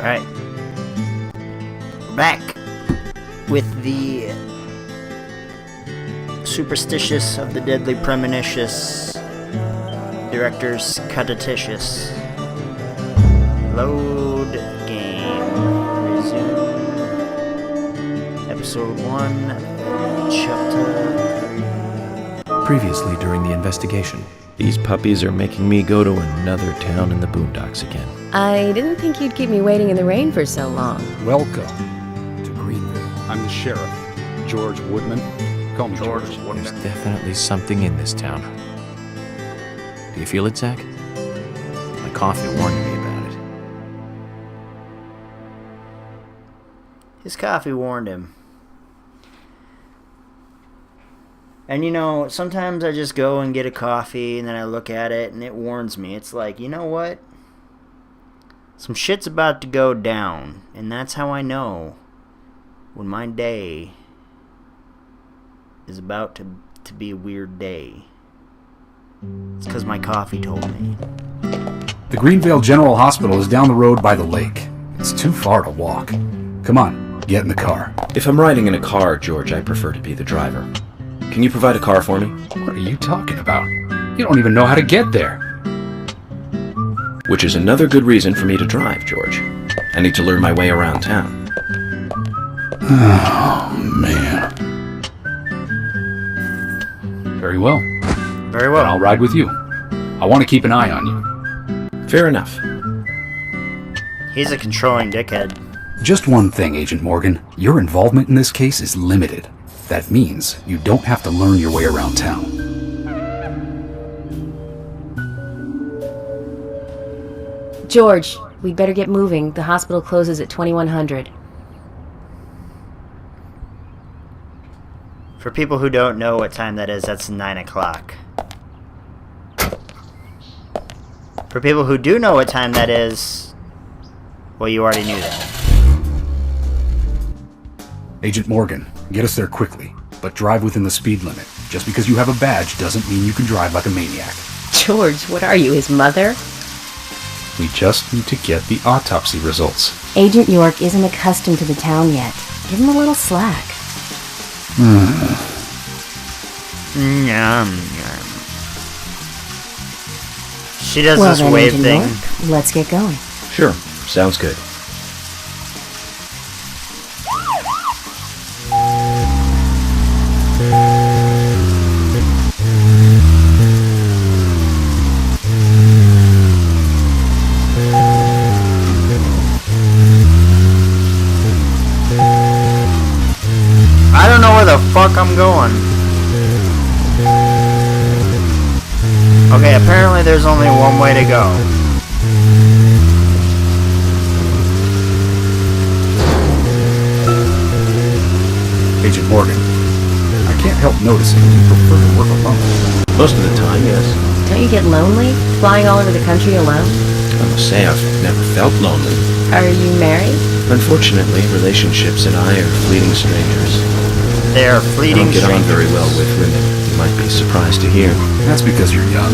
Alright. We're back with the superstitious of the Deadly Premonition, director's cutititious. Load game. Resume. Episode 1, Chapter 3. Previously during the investigation. These puppies are making me go to another town in the boondocks again. I didn't think you'd keep me waiting in the rain for so long. Welcome to Greenville. I'm the sheriff, George Woodman. Call me George. There's definitely something in this town. Do you feel it, Zach? My coffee warned me about it. His coffee warned him. And you know, sometimes I just go and get a coffee and then I look at it and it warns me. It's like, you know what? Some shit's about to go down. And that's how I know when my day is about to be a weird day. It's because my coffee told me. The Greenville General Hospital is down the road by the lake. It's too far to walk. Come on, get in the car. If I'm riding in a car, George, I prefer to be the driver. Can you provide a car for me? What are you talking about? You don't even know how to get there. Which is another good reason for me to drive, George. I need to learn my way around town. Oh, man. Very well. Very well. Then I'll ride with you. I want to keep an eye on you. Fair enough. He's a controlling dickhead. Just one thing, Agent Morgan. Your involvement in this case is limited. That means you don't have to learn your way around town. George, we'd better get moving. The hospital closes at 2100. For people who don't know what time that is, that's 9 o'clock. For people who do know what time that is, well, you already knew that. Agent Morgan, get us there quickly, but drive within the speed limit. Just because you have a badge doesn't mean you can drive like a maniac. George, what are you, his mother? We just need to get the autopsy results. Agent York isn't accustomed to the town yet. Give him a little slack. Yum, yum. She does Well this then, wave Agent thing. York, let's get going. Sure, sounds good. I don't know where the fuck I'm going. Okay, apparently there's only one way to go. Agent Morgan, I can't help noticing you prefer to work alone. Most of the time, yes. Don't you get lonely, flying all over the country alone? I must say I've never felt lonely. Are you married? Unfortunately, relationships and I are fleeting strangers. They are I fleeting don't get on very well with women. You might be surprised to hear. That's because you're young.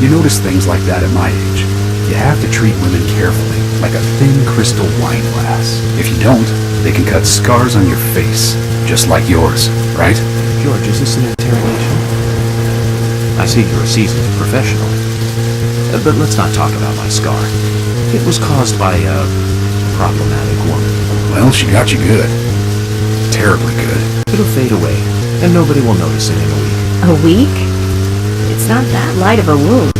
You notice things like that at my age. You have to treat women carefully, like a thin crystal wine glass. If you don't, they can cut scars on your face, just like yours, right? George, is this an interrogation? I see you're a seasoned professional. But let's not talk about my scar. It was caused by a problematic woman. Well, she got you good. Terribly good. It'll fade away, and nobody will notice it in a week. A week? It's not that light of a wound.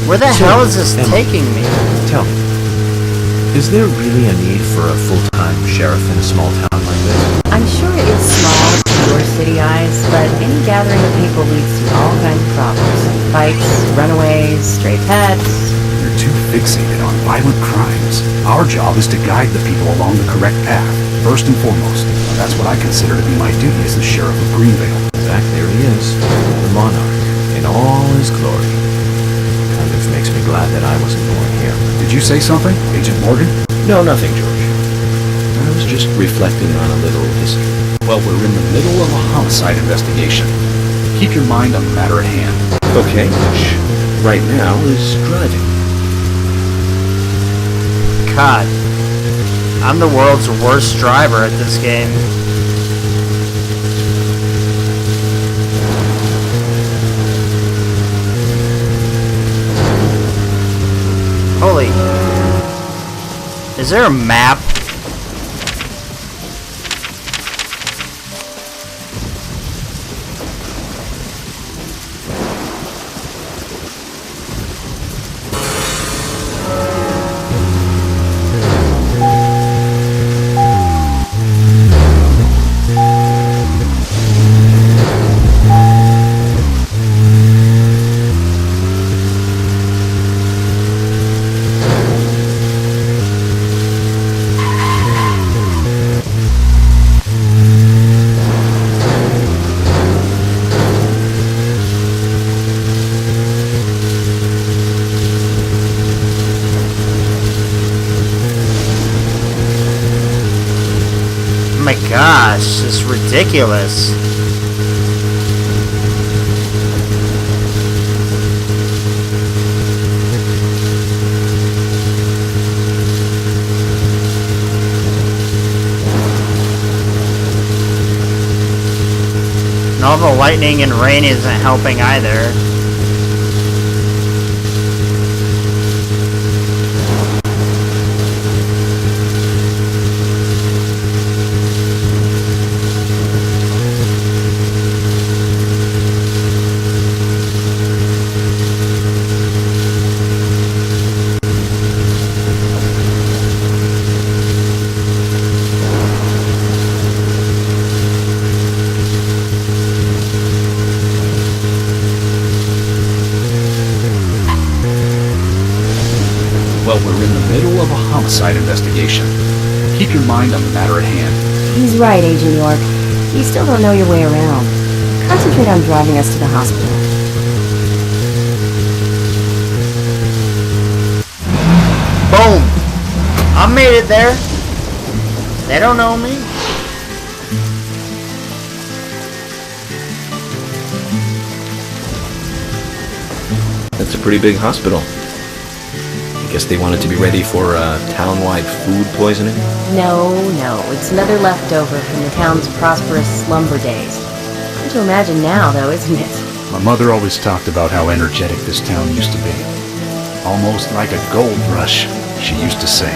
Where the hell is this Emma, taking me? Tell me, is there really a need for a full-time sheriff in a small town like this? I'm sure it is small to your city eyes, but any gathering of people leads to all kinds of problems. Fights, runaways, stray pets. You're too fixated on violent crimes. Our job is to guide the people along the correct path, first and foremost. That's what I consider to be my duty as the sheriff of Greenville. Back there he is, the monarch, in all his glory. Kind of makes me glad that I wasn't born here. Did you say something, Agent Morgan? No, nothing, George. I was just reflecting on a little history. Well, we're in the middle of a homicide investigation. Keep your mind on the matter at hand. Okay, which right now is driving. God. I'm the world's worst driver at this game. Holy. Is there a map? Oh my gosh, this is ridiculous. And all the lightning and rain isn't helping either. Well, we're in the middle of a homicide investigation. Keep your mind on the matter at hand. He's right, Agent York. You still don't know your way around. Concentrate on driving us to the hospital. Boom! I made it there. They don't know me. That's a pretty big hospital. I guess they wanted to be ready for town-wide food poisoning? No, it's another leftover from the town's prosperous slumber days. Hard to imagine now, though, isn't it? My mother always talked about how energetic this town used to be. Almost like a gold rush, she used to say.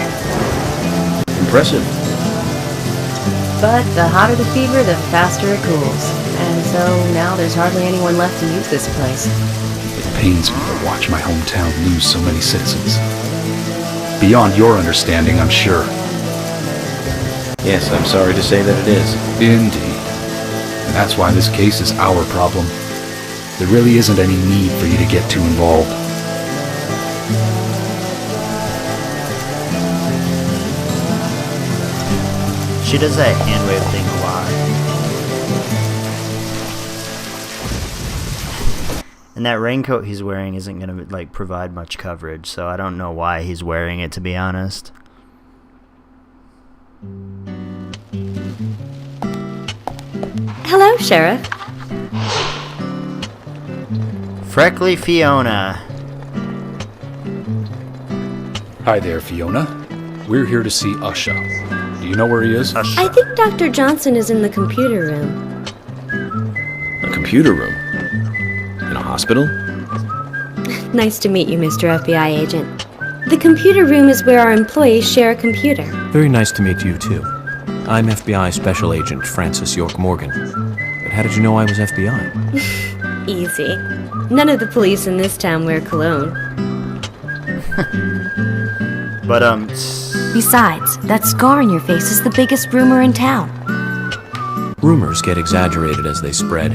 Impressive. But the hotter the fever, the faster it cools. And so now there's hardly anyone left to use this place. It pains me to watch my hometown lose so many citizens. Beyond your understanding, I'm sure. Yes, I'm sorry to say that it is. Indeed. And that's why this case is our problem. There really isn't any need for you to get too involved. She does that hand wave thing a lot. And that raincoat he's wearing isn't gonna like provide much coverage, so I don't know why he's wearing it, to be honest. Hello, Sheriff. Freckly Fiona. Hi there, Fiona. We're here to see Usha. Do you know where he is? I think Dr. Johnson is in the computer room. A computer room? In a hospital? Nice to meet you, Mr. FBI agent. The computer room is where our employees share a computer. Very nice to meet you, too. I'm FBI Special Agent Francis York Morgan. But how did you know I was FBI? Easy. None of the police in this town wear cologne. But Besides, that scar on your face is the biggest rumor in town. Rumors get exaggerated as they spread,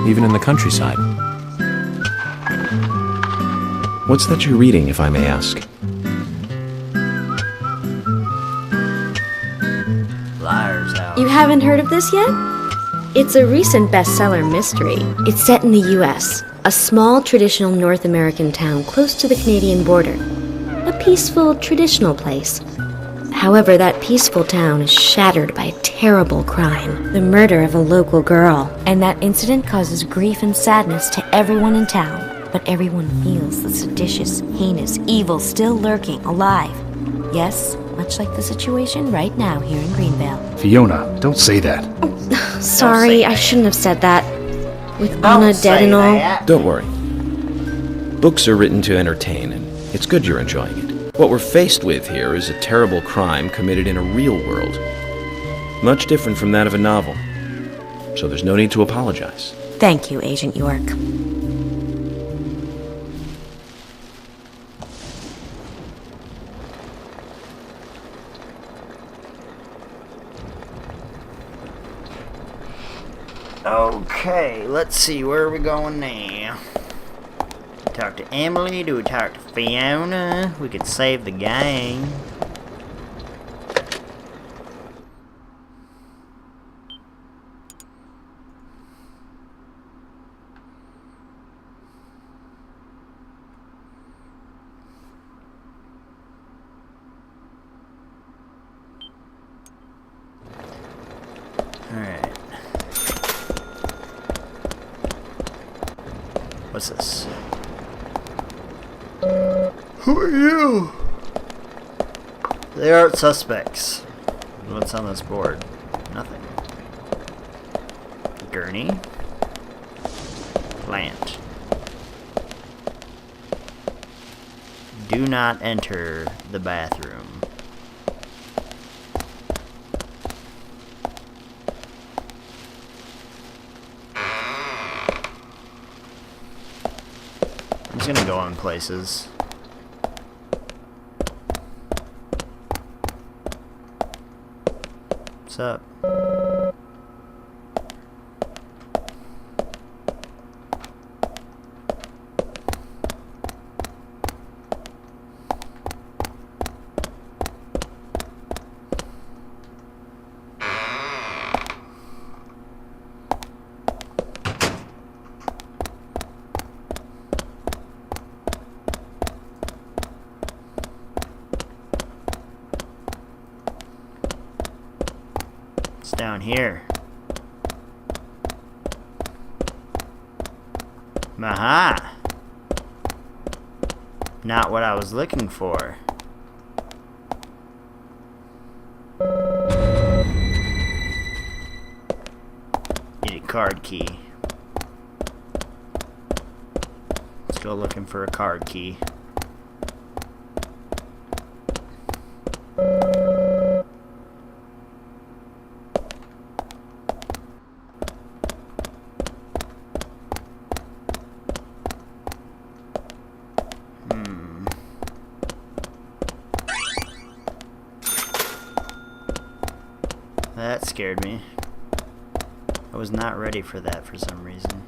even in the countryside. What's that you're reading, if I may ask? Liar's House. You haven't heard of this yet? It's a recent bestseller mystery. It's set in the U.S., a small traditional North American town close to the Canadian border. A peaceful, traditional place. However, that peaceful town is shattered by a terrible crime, the murder of a local girl. And that incident causes grief and sadness to everyone in town. But everyone feels the seditious, heinous evil still lurking, alive. Yes, much like the situation right now here in Greenvale. Fiona, don't say that. Sorry, I shouldn't have said that. With Anna dead and all. Don't worry. Books are written to entertain, and it's good you're enjoying it. What we're faced with here is a terrible crime committed in a real world. Much different from that of a novel. So there's no need to apologize. Thank you, Agent York. Okay, let's see, where are we going now? Talk to Emily, do we talk to Fiona? We could save the gang. Alright. What's this? Who are you? They aren't suspects. What's on this board? Nothing. Gurney. Plant. Do not enter the bathroom. I'm just gonna go in places. What's up? It's down here. Aha! Not what I was looking for. Need a card key. Let's go looking for a card key. That scared me. I was not ready for that for some reason.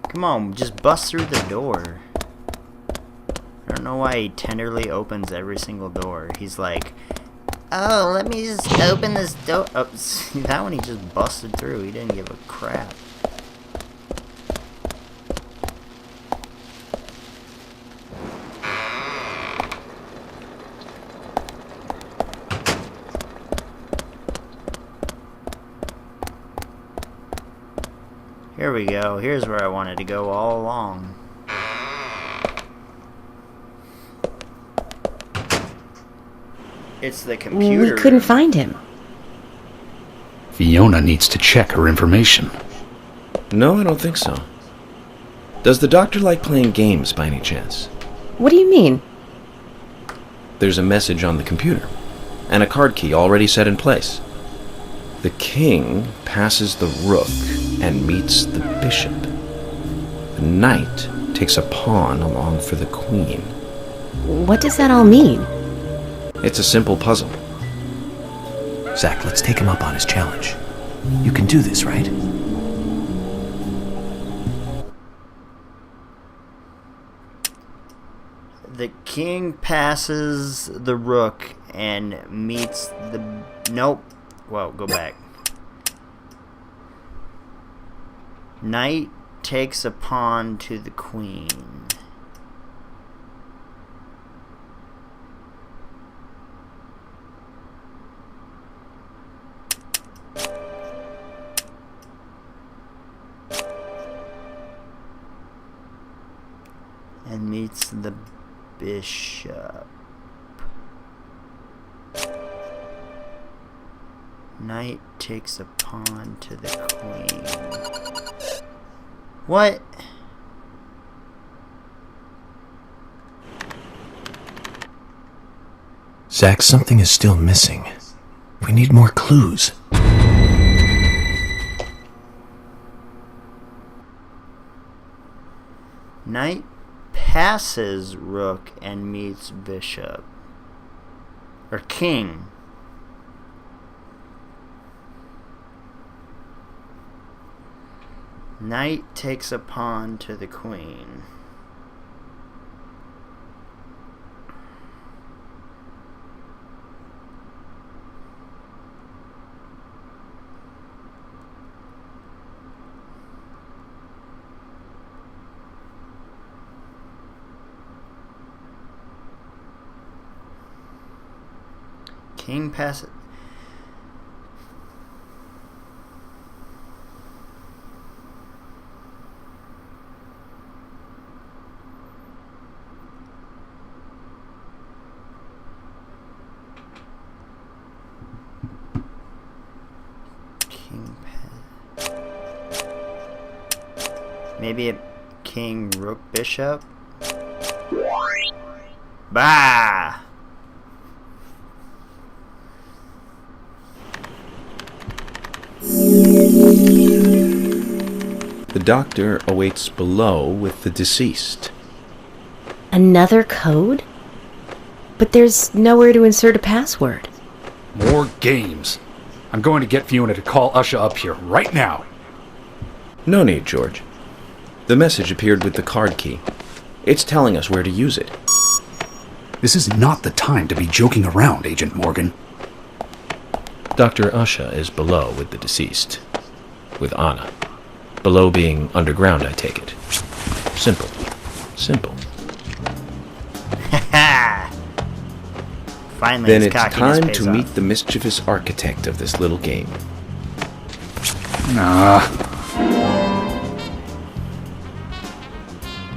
Come on, just bust through the door. I don't know why he tenderly opens every single door. He's like, oh, let me just open this door. Oh, see, that one he just busted through. He didn't give a crap. Here we go. Here's where I wanted to go all along. It's the computer. We couldn't find him. Fiona needs to check her information. No, I don't think so. Does the doctor like playing games by any chance? What do you mean? There's a message on the computer, and a card key already set in place. The king passes the rook and meets the bishop. The knight takes a pawn along for the queen. What does that all mean? It's a simple puzzle. Zach, let's take him up on his challenge. You can do this, right? The king passes the rook and meets the... Nope. Whoa, go back. Knight takes a pawn to the queen. and meets the bishop. Knight takes a pawn to the queen. What? Zach, something is still missing. We need more clues. Knight passes rook and meets bishop. Or king. Knight takes a pawn to the queen. King passes. Maybe a king, rook, bishop. Bah! The doctor awaits below with the deceased. Another code? But there's nowhere to insert a password. More games. I'm going to get Fiona to call Usha up here right now. No need, George. The message appeared with the card key. It's telling us where to use it. This is not the time to be joking around, Agent Morgan. Dr. Usha is below with the deceased. With Anna. Below being underground, I take it. Simple. Simple. Finally, Then his it's cockiness time pays to off. meet the mischievous architect of this little game.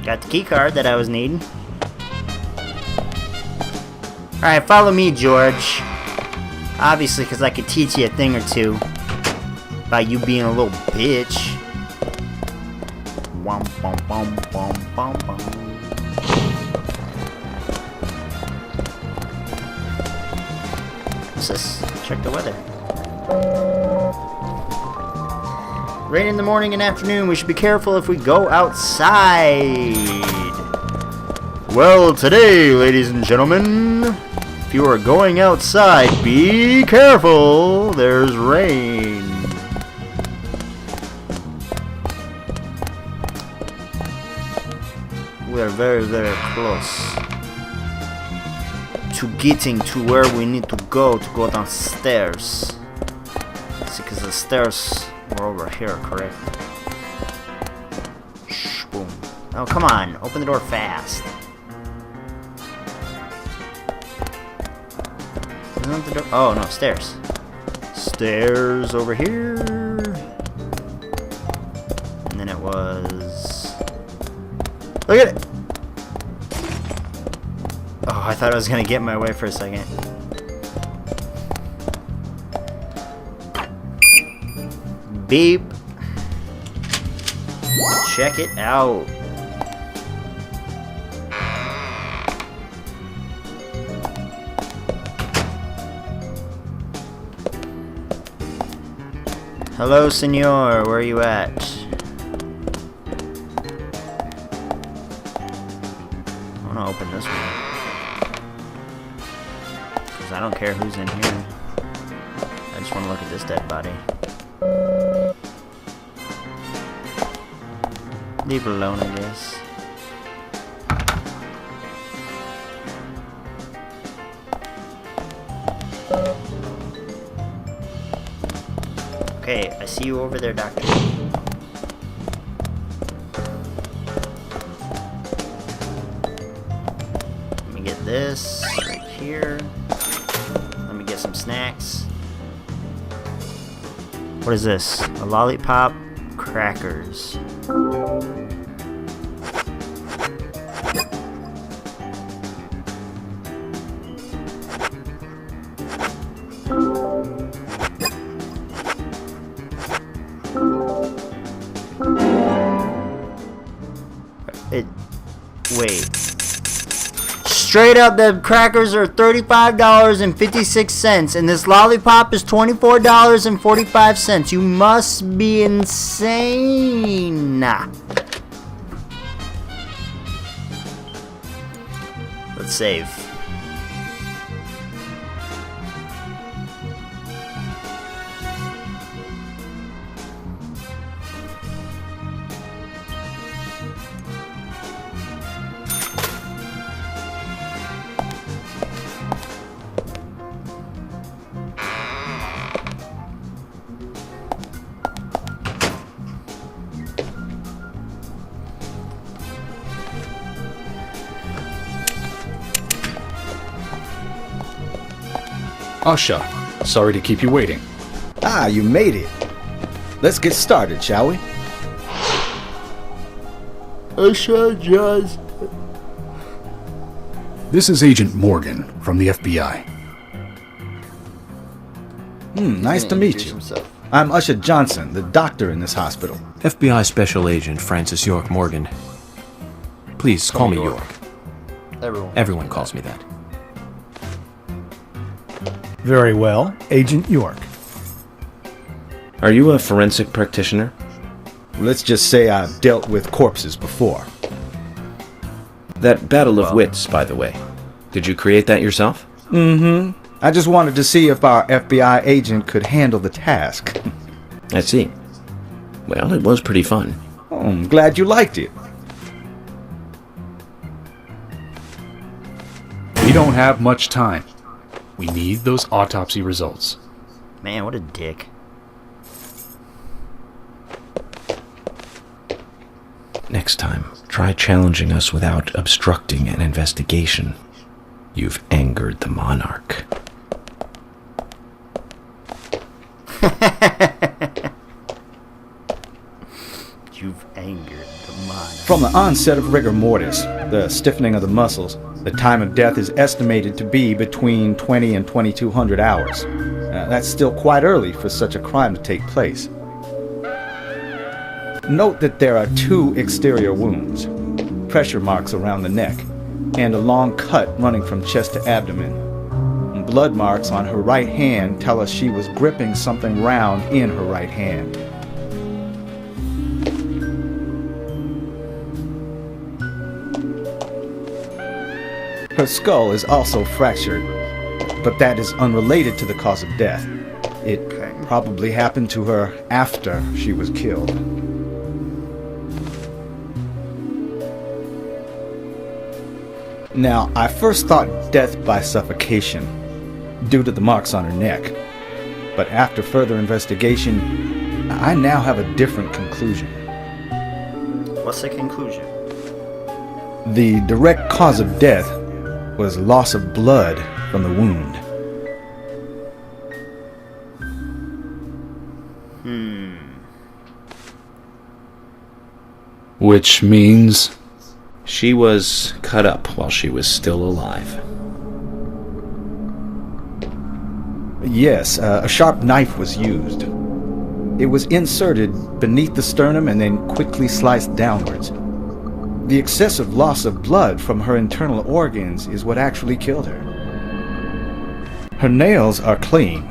Got the key card that I was needing. Alright, follow me, George. Obviously, because I could teach you a thing or two. By you being a little bitch. Wom, bom, bom, bom, bom, bom. What's this? Check the weather. Rain in the morning and afternoon. We should be careful if we go outside. Well, today, ladies and gentlemen, if you are going outside, be careful. There's rain. We are very, very close to getting to where we need to go downstairs. See, because the stairs were over here, correct? Shh, boom. Oh, come on. Open the door fast. Isn't the door? Oh, no, stairs. Stairs over here. And then it was... Look at it! Oh, I thought I was gonna get my way for a second. Beep. Check it out. Hello, senor. Where are you at? I wanna open this one. Because I don't care who's in here. I just wanna look at this dead body. Leave it alone, I guess. Okay, I see you over there, doctor. Let me get this right here. Let me get some snacks. What is this? A lollipop? Crackers. Wait. Straight up, the crackers are $35.56, and this lollipop is $24.45. You must be insane. Let's save. Usha, sorry to keep you waiting. Ah, you made it. Let's get started, shall we? Just. This is Agent Morgan from the FBI. Nice to meet you. I'm Usha Johnson, the doctor in this hospital. FBI Special Agent Francis York Morgan. Please call me York. Everyone calls me that. Very well, Agent York. Are you a forensic practitioner? Let's just say I've dealt with corpses before. That battle of wits, by the way. Did you create that yourself? I just wanted to see if our FBI agent could handle the task. I see. Well, it was pretty fun. Oh, I'm glad you liked it. We don't have much time. We need those autopsy results. Man, what a dick. Next time, try challenging us without obstructing an investigation. You've angered the monarch. You've angered the monarch. From the onset of rigor mortis, the stiffening of the muscles, the time of death is estimated to be between 20 and 2200 hours. That's still quite early for such a crime to take place. Note that there are 2 exterior wounds, pressure marks around the neck, and a long cut running from chest to abdomen. Blood marks on her right hand tell us she was gripping something round in her right hand. Her skull is also fractured, but that is unrelated to the cause of death. It probably happened to her after she was killed. Now, I first thought death by suffocation, due to the marks on her neck. But after further investigation, I now have a different conclusion. What's the conclusion? The direct cause of death was loss of blood from the wound. Which means... She was cut up while she was still alive. Yes, a sharp knife was used. It was inserted beneath the sternum and then quickly sliced downwards. The excessive loss of blood from her internal organs is what actually killed her. Her nails are clean,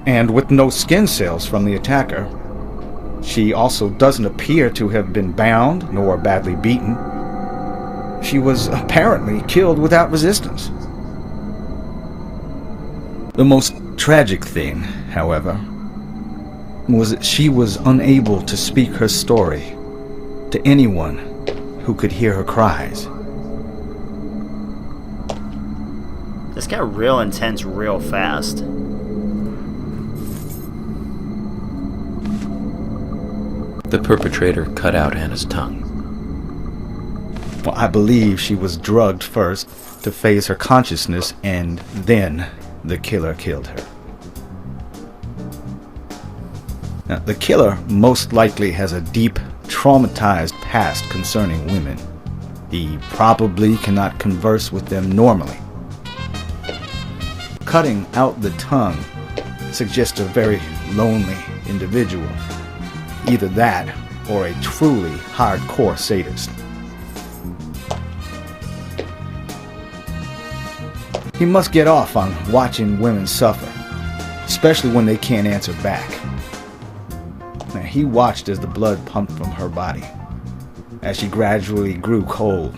and with no skin cells from the attacker. She also doesn't appear to have been bound nor badly beaten. She was apparently killed without resistance. The most tragic thing, however, was that she was unable to speak her story to anyone who could hear her cries. This got real intense real fast. The perpetrator cut out Anna's tongue. Well, I believe she was drugged first to phase her consciousness, and then the killer killed her. Now, the killer most likely has a deep, traumatized past concerning women. He probably cannot converse with them normally. Cutting out the tongue suggests a very lonely individual. Either that, or a truly hardcore sadist. He must get off on watching women suffer, especially when they can't answer back. Now, he watched as the blood pumped from her body, as she gradually grew cold.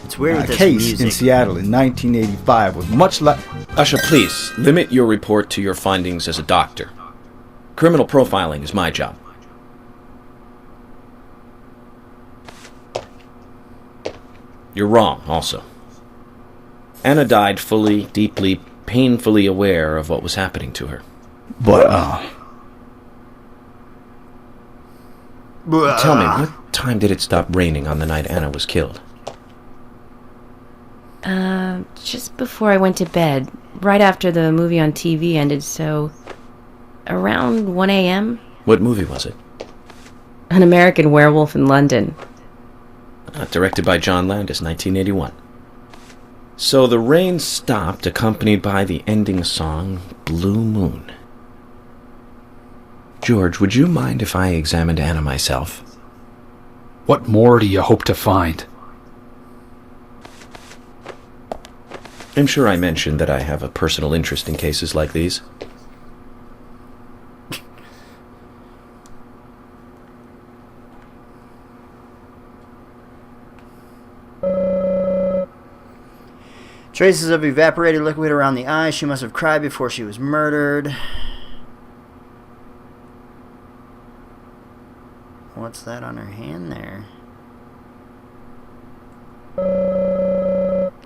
It's weird with A this case music. in Seattle in 1985 was much like... Usha, please, limit your report to your findings as a doctor. Criminal profiling is my job. You're wrong, also. Anna died fully, deeply, painfully aware of what was happening to her. But, Tell me, what time did it stop raining on the night Anna was killed? Just before I went to bed, right after the movie on TV ended, so around 1 a.m. What movie was it? An American Werewolf in London. Directed by John Landis, 1981. So the rain stopped, accompanied by the ending song, Blue Moon. George, would you mind if I examined Anna myself? What more do you hope to find? I'm sure I mentioned that I have a personal interest in cases like these. Traces of evaporated liquid around the eyes. She must have cried before she was murdered. What's that on her hand there?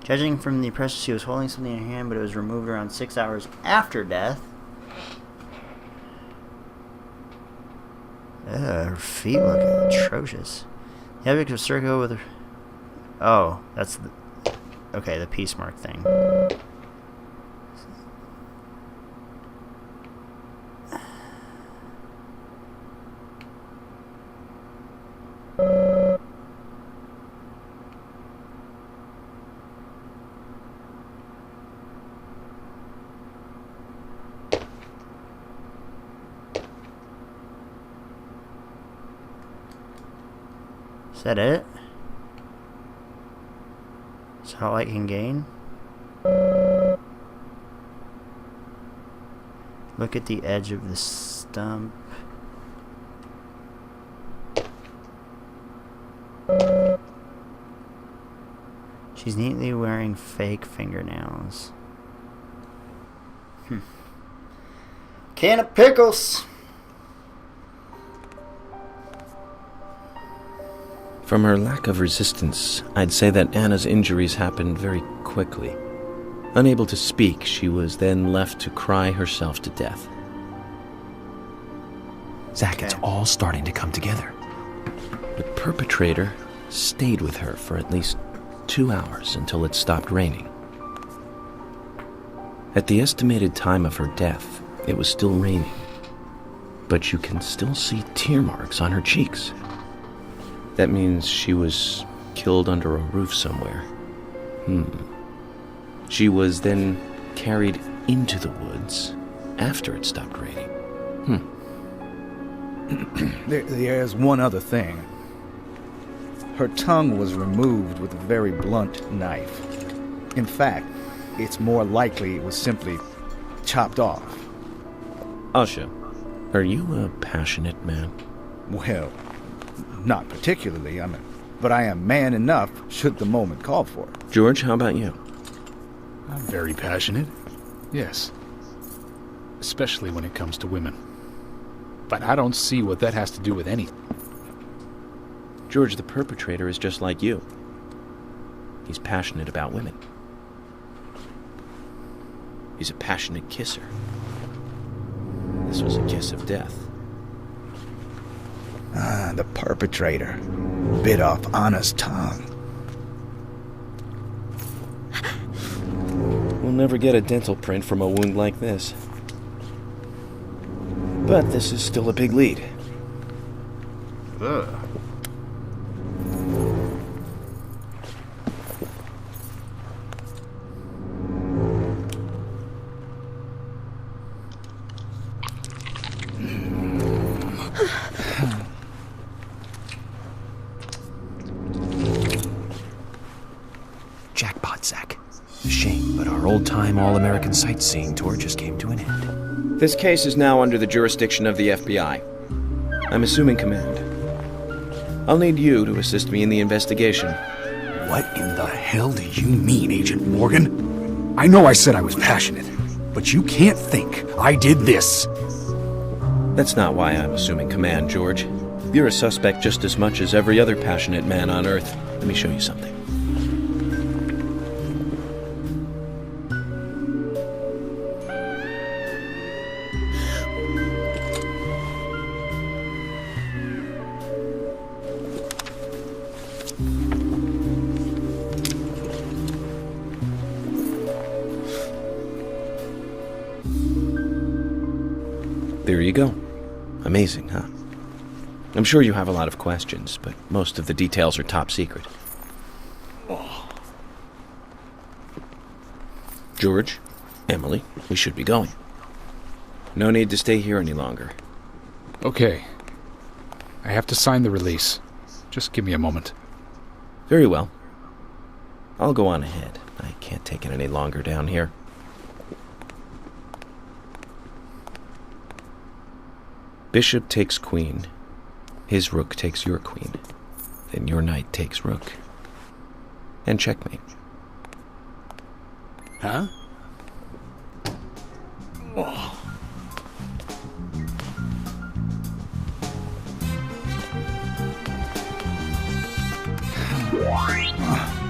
Judging from the impression, she was holding something in her hand, but it was removed around 6 hours after death. Her feet look atrocious. The object was circle with her... Oh, that's the... Okay, the peace mark thing. Is that it? Is that all I can gain? Look at the edge of the stump. She's neatly wearing fake fingernails. Can of pickles! From her lack of resistance, I'd say that Anna's injuries happened very quickly. Unable to speak, she was then left to cry herself to death. Zach, it's all starting to come together. The perpetrator stayed with her for at least 2 hours until it stopped raining. At the estimated time of her death, it was still raining, but you can still see tear marks on her cheeks. That means she was killed under a roof somewhere. She was then carried into the woods after it stopped raining. There's one other thing. Her tongue was removed with a very blunt knife. In fact, it's more likely it was simply chopped off. Usha, are you a passionate man? Well, not particularly, but I am man enough should the moment call for it. George, how about you? I'm very passionate. Yes. Especially when it comes to women. But I don't see what that has to do with anything. George, the perpetrator is just like you. He's passionate about women. He's a passionate kisser. This was a kiss of death. The perpetrator bit off Anna's tongue. We'll never get a dental print from a wound like this. But this is still a big lead. Ugh. Jackpot, Zach. Shame, but our old-time all-American sightseeing tour just came to an end. This case is now under the jurisdiction of the FBI. I'm assuming command. I'll need you to assist me in the investigation. What in the hell do you mean, Agent Morgan? I know I said I was passionate, but you can't think I did this. That's not why I'm assuming command, George. You're a suspect just as much as every other passionate man on Earth. Let me show you something. There you go. Amazing, huh? I'm sure you have a lot of questions, but most of the details are top secret. George, Emily, we should be going. No need to stay here any longer. Okay. I have to sign the release. Just give me a moment. Very well. I'll go on ahead. I can't take it any longer down here. Bishop takes queen. His rook takes your queen. Then your knight takes rook. And checkmate. Huh?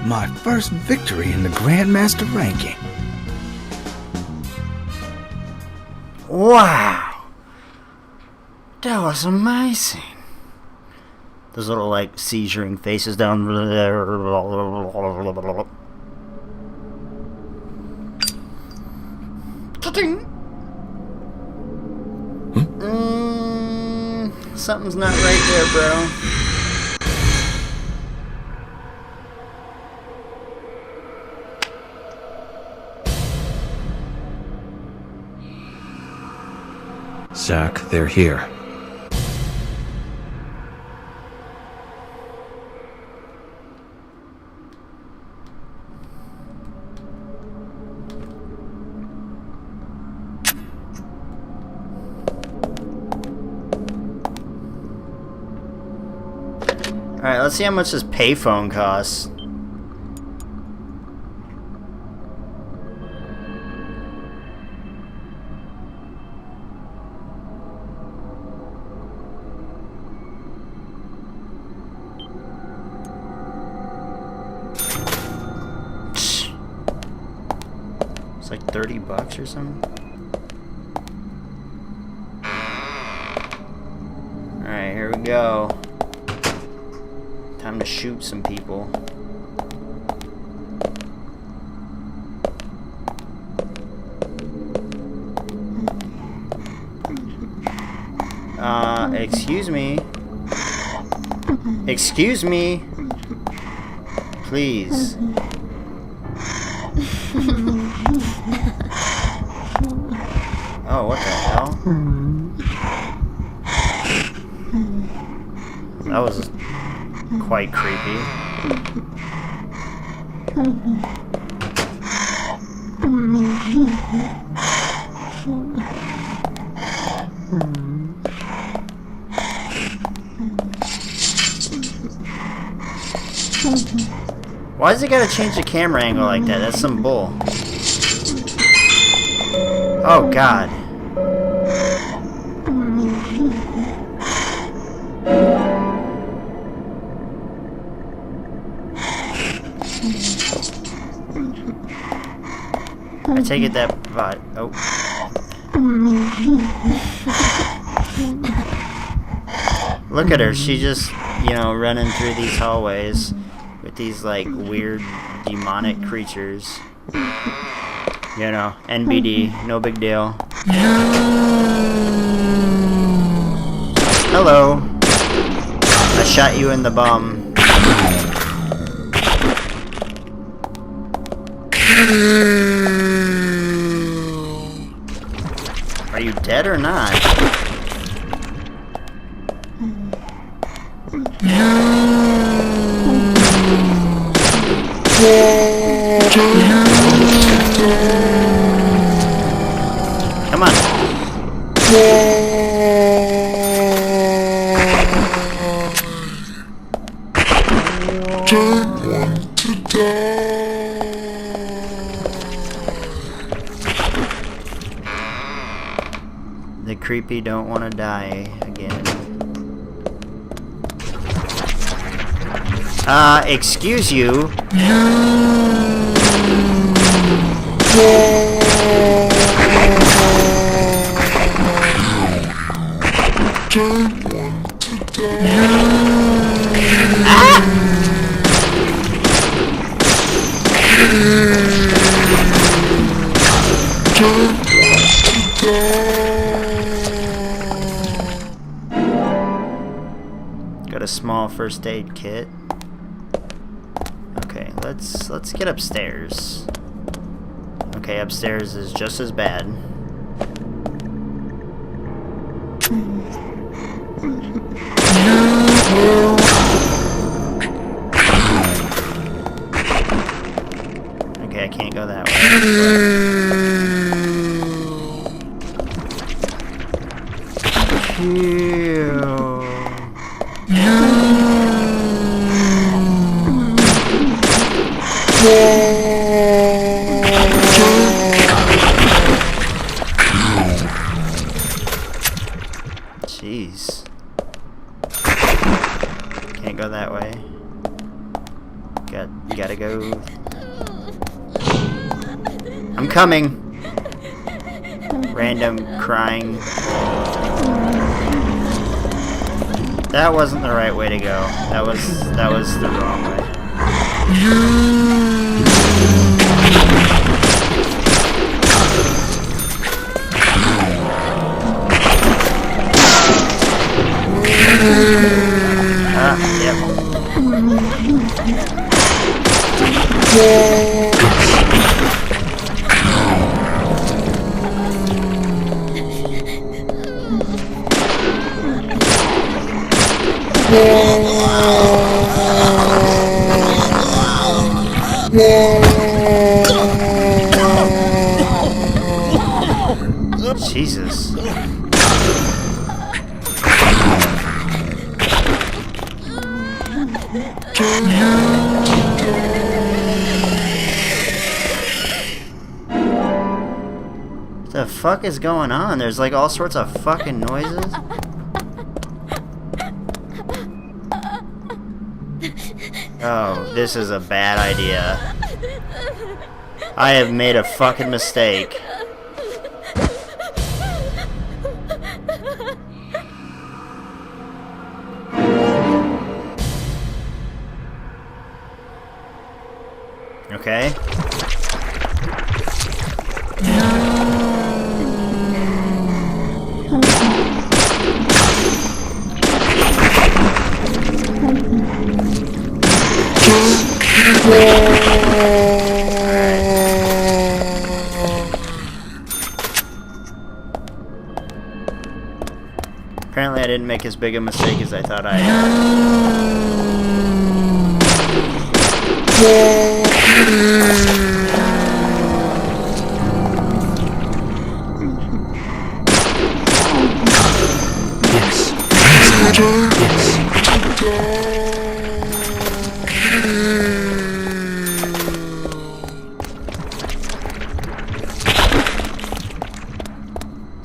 My first victory in the Grandmaster ranking. Wow. That was amazing. Those little, like, seizuring faces down there. Something's not right there, bro. Zach, they're here. Alright, let's see how much this payphone costs. It's like $30 or something. Alright, here we go. Time to shoot some people. Excuse me. Excuse me. Please. Oh, what the hell? That was quite creepy. Why does it gotta change the camera angle like that? That's some bull. Oh god. I take it that bot. Oh. Look at her. She just, you know, running through these hallways with these like weird demonic creatures. You know, NBD, no big deal. Hello. I shot you in the bum. Are you dead or not? Come on. The creepy don't want to die again. Excuse you. Got a small first aid kit. Okay, let's get upstairs. Okay, upstairs is just as bad. Okay, I can't go that way. Jeez. Can't go that way. Gotta go. I'm coming. Random crying. That wasn't the right way to go. That was the wrong way. Yep. Jesus. What the fuck is going on? There's like all sorts of fucking noises. Oh, this is a bad idea. I have made a fucking mistake. Okay. Apparently I didn't make as big a mistake as I thought I had.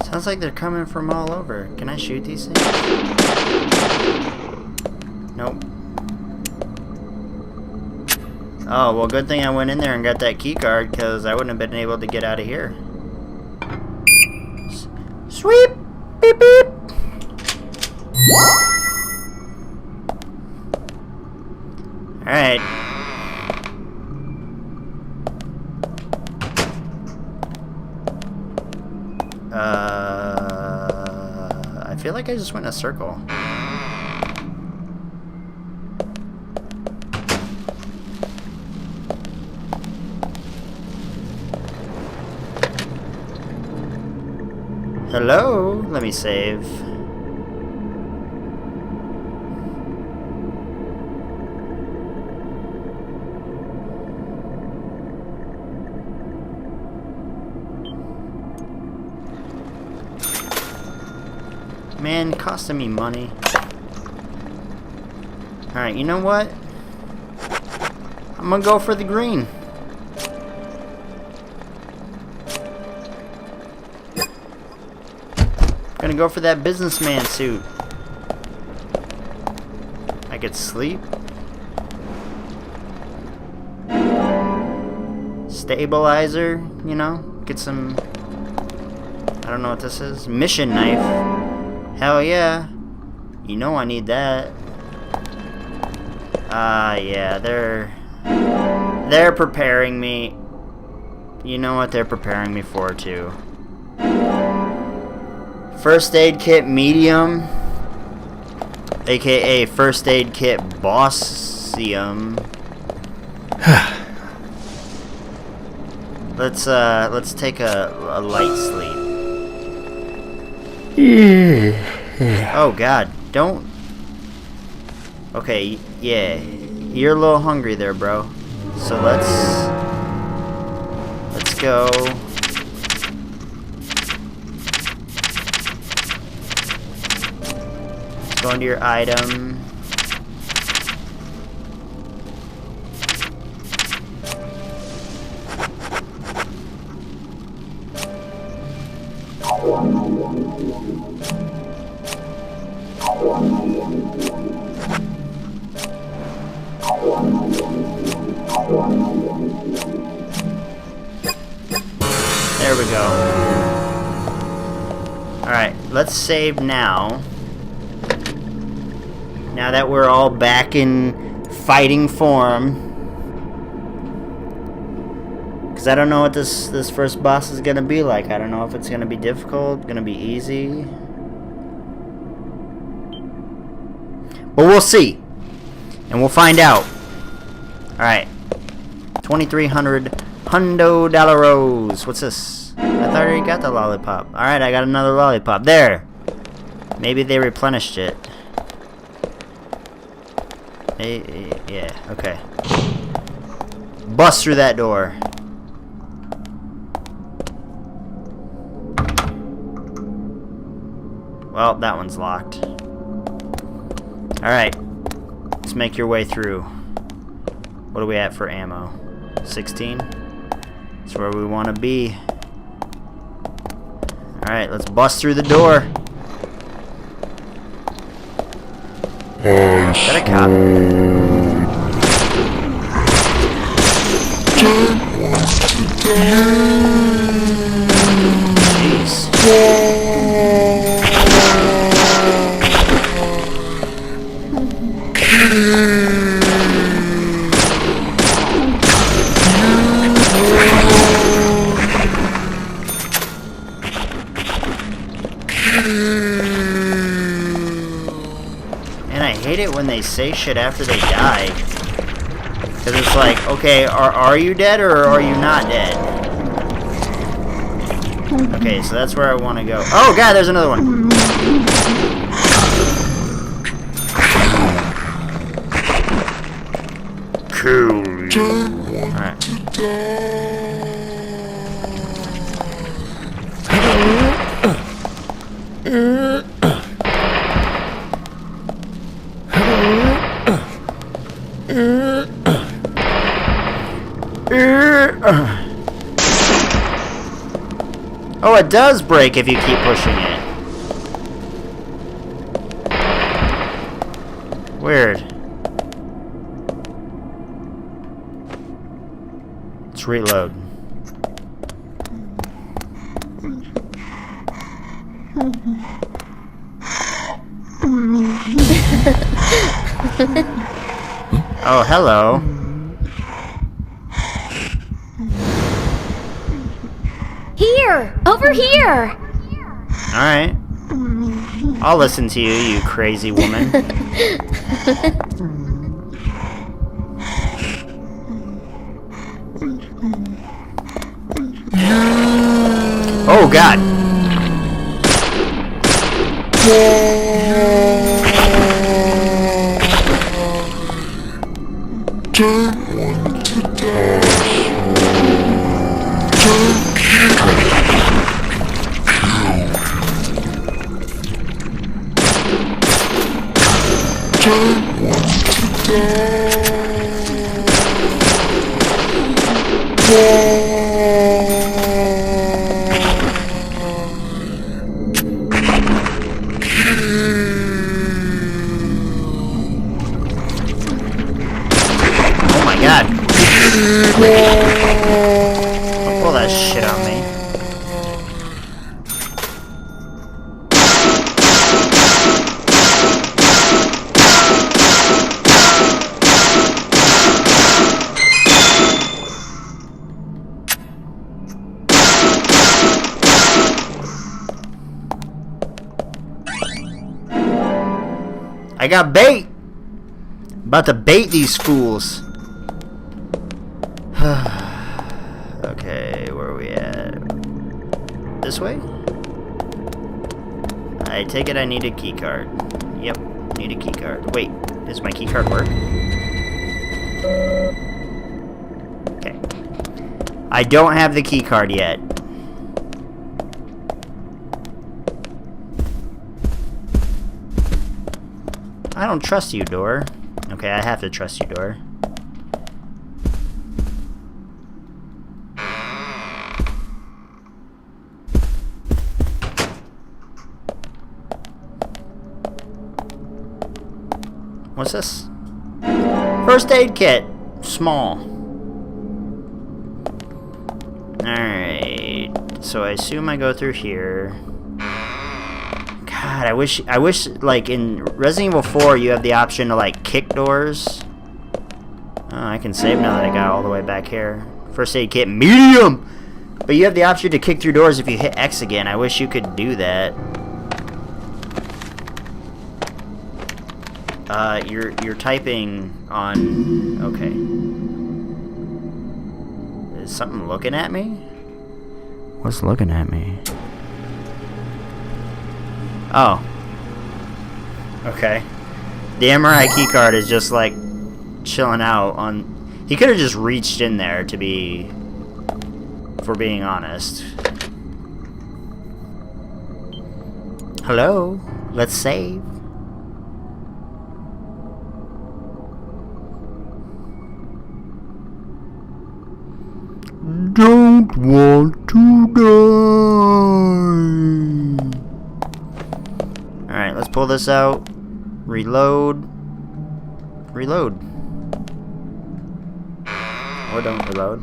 Sounds like they're coming from all over. Can I shoot these things? Nope. Oh, well, good thing I went in there and got that key card, because I wouldn't have been able to get out of here. Sweep! Beep beep! Alright. I feel like I just went in a circle. Hello? Let me save. Man, costing me money. Alright, you know what? I'm gonna go for the green. Gonna go for that businessman suit. I could sleep. Stabilizer, you know? Get some... I don't know what this is. Mission knife. Hell yeah. You know I need that. Yeah, they're preparing me. You know what they're preparing me for, too. First aid kit medium. AKA first aid kit bossium. Let's take a light sleep. Oh god, don't. Okay, yeah, you're a little hungry there, bro. So let's go. Go into your item. There we go. Alright, let's save now. Now that we're all back in fighting form. Because I don't know what this first boss is going to be like. I don't know if it's going to be difficult, going to be easy. But we'll see. And we'll find out. Alright. 2,300 Hundo Dollaros. What's this? I thought I already got the lollipop. Alright, I got another lollipop. There. Maybe they replenished it. Yeah, okay. Bust through that door. Well, that one's locked. Alright. Let's make your way through. What are we at for ammo? 16? That's where we want to be. Alright, let's bust through the door. Is that a cop? When they say shit after they die, because it's like, okay, are you dead or are you not dead? Okay, so that's where I want to go. Oh god, there's another one. Cool. Alright. Oh, it does break if you keep pushing it. Weird. Let's reload. Oh, hello. Here! Over here! Alright. I'll listen to you, you crazy woman. Oh, God. Oh my god. Don't pull that shit on me. I got bait! About to bait these fools. Okay, where are we at? This way? I take it I need a key card. Yep, need a key card. Wait, does my key card work? Okay. I don't have the key card yet. I don't trust you, door. Okay, I have to trust you, door. What's this? First aid kit. Small. Alright. So I assume I go through here. God, I wish, like, in Resident Evil 4, you have the option to, like, kick doors. Oh, I can save now that I got all the way back here. First aid kit, medium! But you have the option to kick through doors if you hit X again. I wish you could do that. You're typing on... Okay. Is something looking at me? What's looking at me? Oh. Okay. The MRI keycard is just like chilling out on... He could have just reached in there to be... For being honest. Hello? Let's save. Don't want to die. Alright, let's pull this out. Reload. Reload. Or don't reload.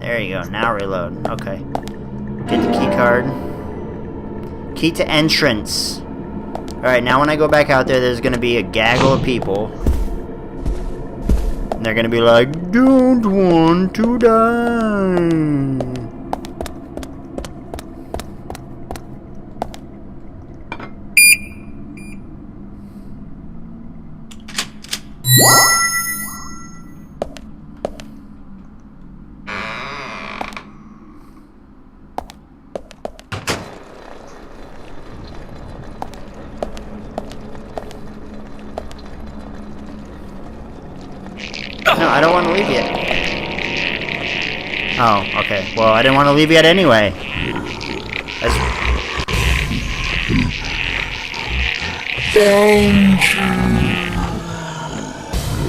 There you go. Now reload. Okay. Get the key card. Key to entrance. Alright, now when I go back out there, there's going to be a gaggle of people. And they're going to be like, don't want to die. No, I don't want to leave yet. Oh, okay. Well, I didn't want to leave yet anyway.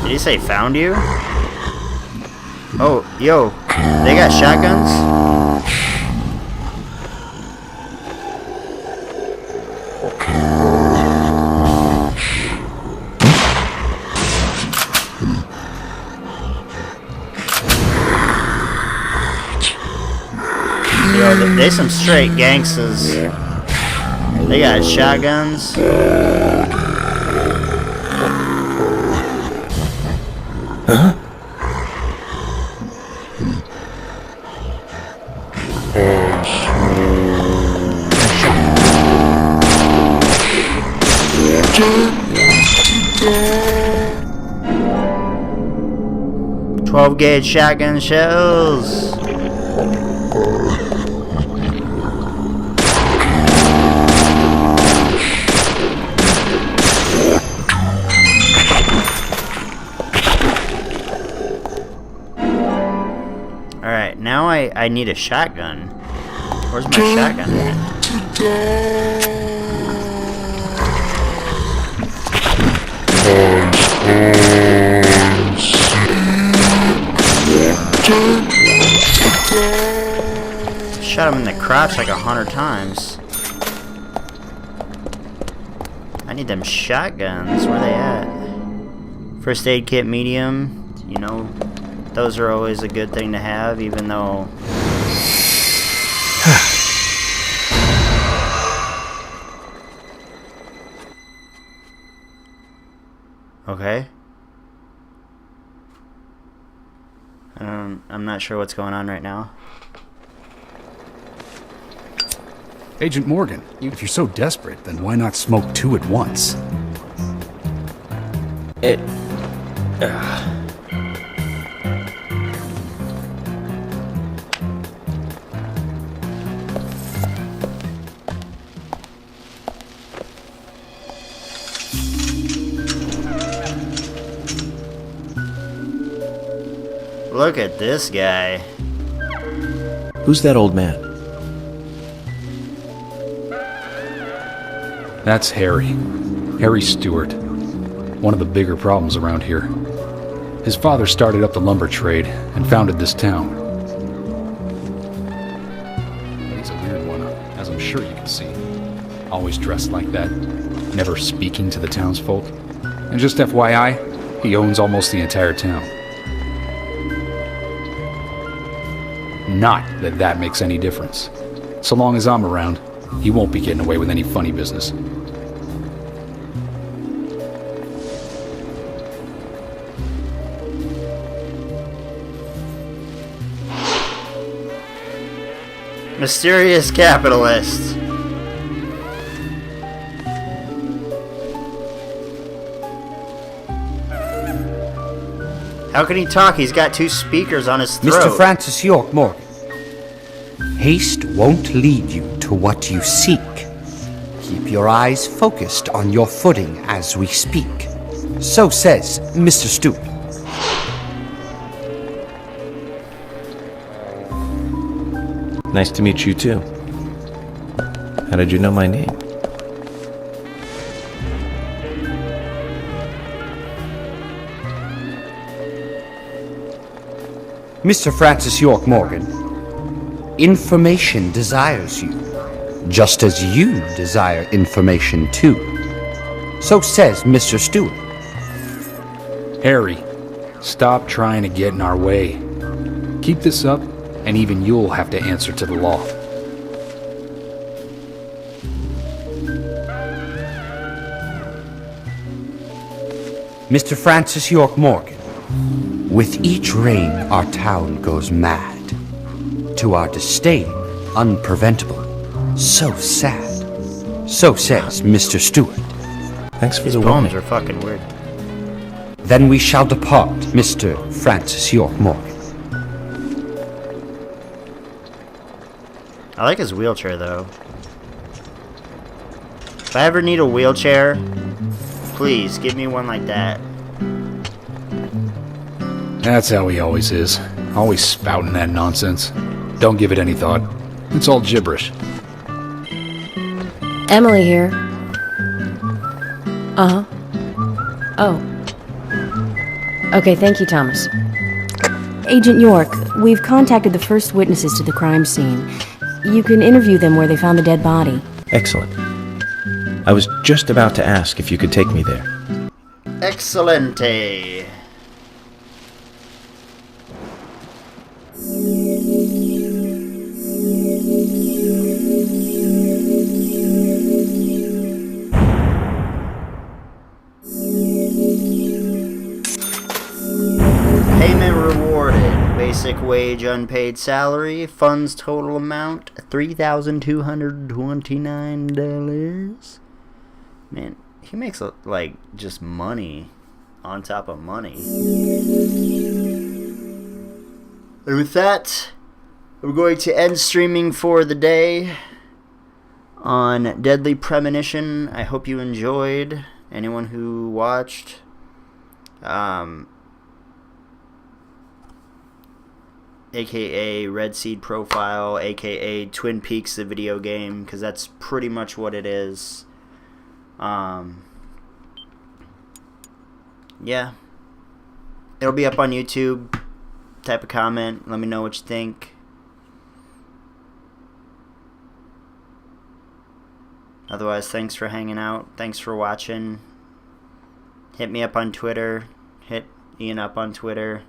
Did he say found you? Oh, yo. They got shotguns? Yo, they some straight gangsters. They got shotguns. Huh? .12 gauge shotgun shells. Alright, now I need a shotgun. Where's my shotgun at? Shot him in the crotch like 100 times. I need them shotguns. Where they at? First aid kit medium. You know, those are always a good thing to have, even though... Okay. I'm not sure what's going on right now. Agent Morgan, if you're so desperate, then why not smoke two at once? Look at this guy. Who's that old man? That's Harry. Harry Stewart. One of the bigger problems around here. His father started up the lumber trade and founded this town. He's a weird one, as I'm sure you can see. Always dressed like that, never speaking to the townsfolk. And just FYI, he owns almost the entire town. Not that that makes any difference. So long as I'm around, he won't be getting away with any funny business. Mysterious capitalist. How can he talk? He's got two speakers on his throat. Mr. Francis York Morgan, haste won't lead you to what you seek. Keep your eyes focused on your footing as we speak. So says Mr. Stewart. Nice to meet you too. How did you know my name? Mr. Francis York Morgan, information desires you, just as you desire information too. So says Mr. Stewart. Harry, stop trying to get in our way. Keep this up, and even you'll have to answer to the law. Mr. Francis York Morgan, with each rain our town goes mad. To our disdain, unpreventable. So sad. So says Mr. Stewart. Thanks for These the poems warning. are fucking weird. Then we shall depart, Mr. Francis York Morgan. I like his wheelchair, though. If I ever need a wheelchair, please give me one like that. That's how he always is. Always spouting that nonsense. Don't give it any thought. It's all gibberish. Emily here. Uh-huh. Oh. Okay, thank you, Thomas. Agent York, we've contacted the first witnesses to the crime scene. You can interview them where they found the dead body. Excellent. I was just about to ask if you could take me there. Excelente. Payment rewarded. Basic wage, unpaid salary. Funds total amount $3,229. Man, he makes like just money on top of money. And with that, we're going to end streaming for the day on Deadly Premonition. I hope you enjoyed. Anyone who watched, aka Red Seed Profile, aka Twin Peaks the video game, because that's pretty much what it is. Yeah, it'll be up on YouTube. Type a comment, let me know what you think. Otherwise, thanks for hanging out, thanks for watching. Hit me up on Twitter, hit Ian up on Twitter,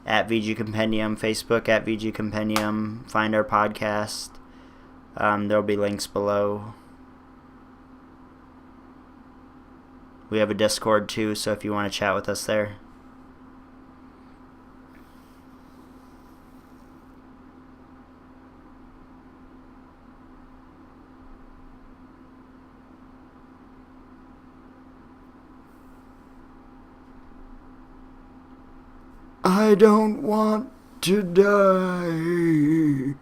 at VG Compendium, Facebook at VG Compendium. Find our podcast. There'll be links below. We have a Discord too, so if you want to chat with us there. I don't want to die.